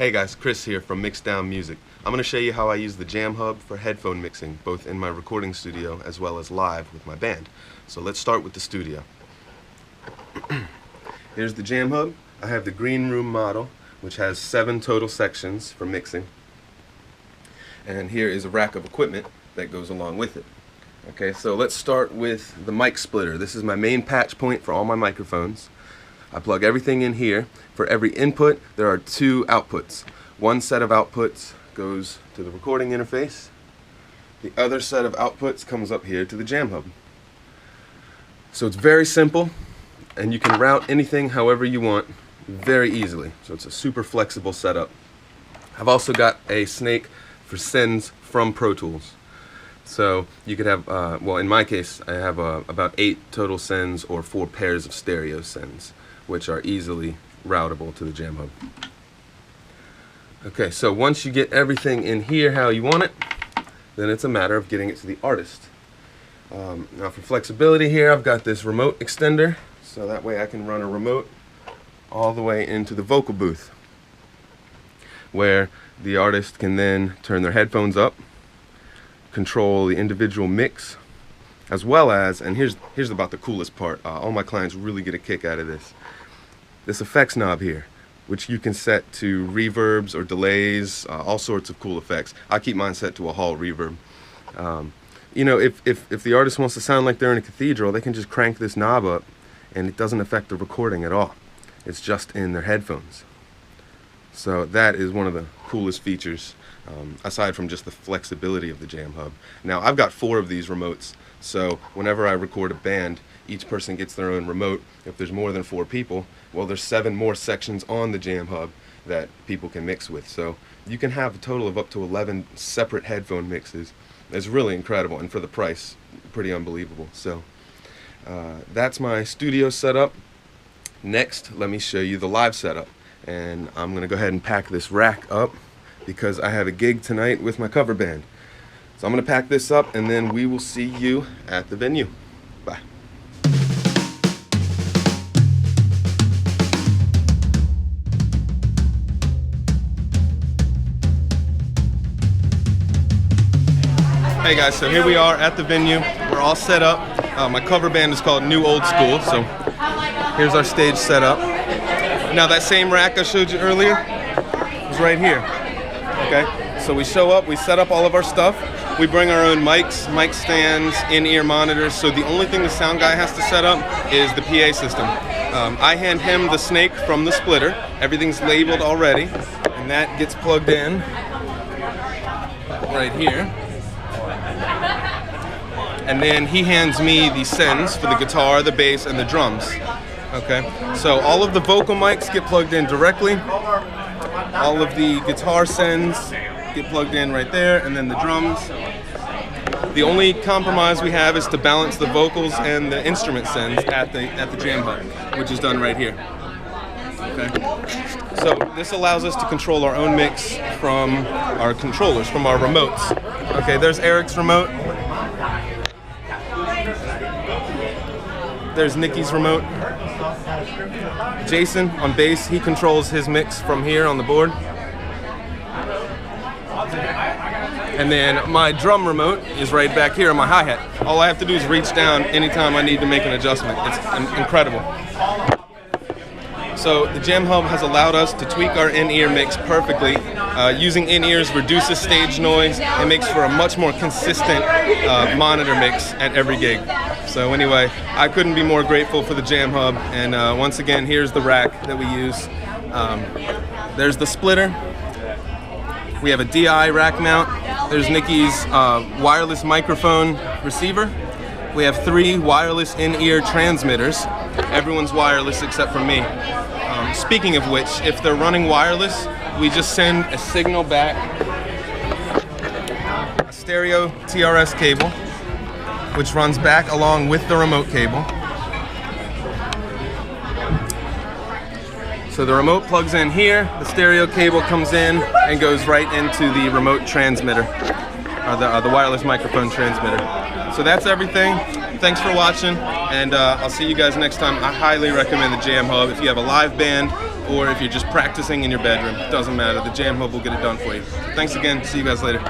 Hey guys, Chris here from Mixdown Music. I'm going to show you how I use the Jamhub for headphone mixing, both in my recording studio as well as live with my band. So let's start with the studio. Here's the Jamhub. I have the Greenroom model, which has 7 total sections for mixing. And here is a rack of equipment that goes along with it. Okay, so let's start with the mic splitter. This is my main patch point for all my microphones. I plug everything in here. For every input, there are 2 outputs. One set of outputs goes to the recording interface. The other set of outputs comes up here to the Jamhub. So it's very simple, and you can route anything however you want very easily. So it's a super flexible setup. I've also got a snake for sends from Pro Tools. So you could have, well in my case, I have about 8 total sends or 4 pairs of stereo sends, which are easily routable to the Jamhub. Okay, so once you get everything in here how you want it, then it's a matter of getting it to the artist. Now for flexibility here, I've got this remote extender, so that way I can run a remote all the way into the vocal booth, where the artist can then turn their headphones up, control the individual mix, as well as, and here's about the coolest part, all my clients really get a kick out of this effects knob here, which you can set to reverbs or delays, all sorts of cool effects. I keep mine set to a hall reverb. You know, if the artist wants to sound like they're in a cathedral, they can just crank this knob up and it doesn't affect the recording at all. It's just in their headphones. So that is one of the coolest features, aside from just the flexibility of the Jamhub. Now I've got 4 of these remotes, so whenever I record a band, each person gets their own remote. If there's more than 4 people, well, there's 7 more sections on the Jamhub that people can mix with. So you can have a total of up to 11 separate headphone mixes. It's really incredible, and for the price, pretty unbelievable. So that's my studio setup. Next, let me show you the live setup. And I'm going to go ahead and pack this rack up because I have a gig tonight with my cover band. So I'm going to pack this up and then we will see you at the venue. Bye. Hey guys, so here we are at the venue. We're all set up. My cover band is called New Old School, so here's our stage set up. Now that same rack I showed you earlier is right here. Okay, so we show up, we set up all of our stuff. We bring our own mics, mic stands, in-ear monitors. So the only thing the sound guy has to set up is the PA system. I hand him the snake from the splitter. Everything's labeled already, and that gets plugged in right here. And then he hands me the sends for the guitar, the bass, and the drums. Okay, so all of the vocal mics get plugged in directly. All of the guitar sends get plugged in right there, and then the drums. The only compromise we have is to balance the vocals and the instrument sends at the Jamhub, which is done right here. Okay, so this allows us to control our own mix from our controllers, from our remotes. Okay, there's Eric's remote. There's Nikki's remote. Jason on bass, he controls his mix from here on the board. And then my drum remote is right back here on my hi-hat. All I have to do is reach down anytime I need to make an adjustment. It's incredible. So the Jamhub has allowed us to tweak our in-ear mix perfectly. Using in-ears reduces stage noise and makes for a much more consistent monitor mix at every gig. So anyway, I couldn't be more grateful for the Jamhub, and once again, here's the rack that we use. There's the splitter. We have a DI rack mount. There's Nikki's wireless microphone receiver. We have 3 wireless in-ear transmitters. Everyone's wireless except for me. Speaking of which, if they're running wireless, we just send a signal back, a stereo TRS cable, which runs back along with the remote cable. So the remote plugs in here, the stereo cable comes in and goes right into the remote transmitter, or the wireless microphone transmitter. So that's everything. Thanks for watching, and I'll see you guys next time. I highly recommend the Jamhub if you have a live band or if you're just practicing in your bedroom. Doesn't matter. The Jamhub will get it done for you. Thanks again. See you guys later.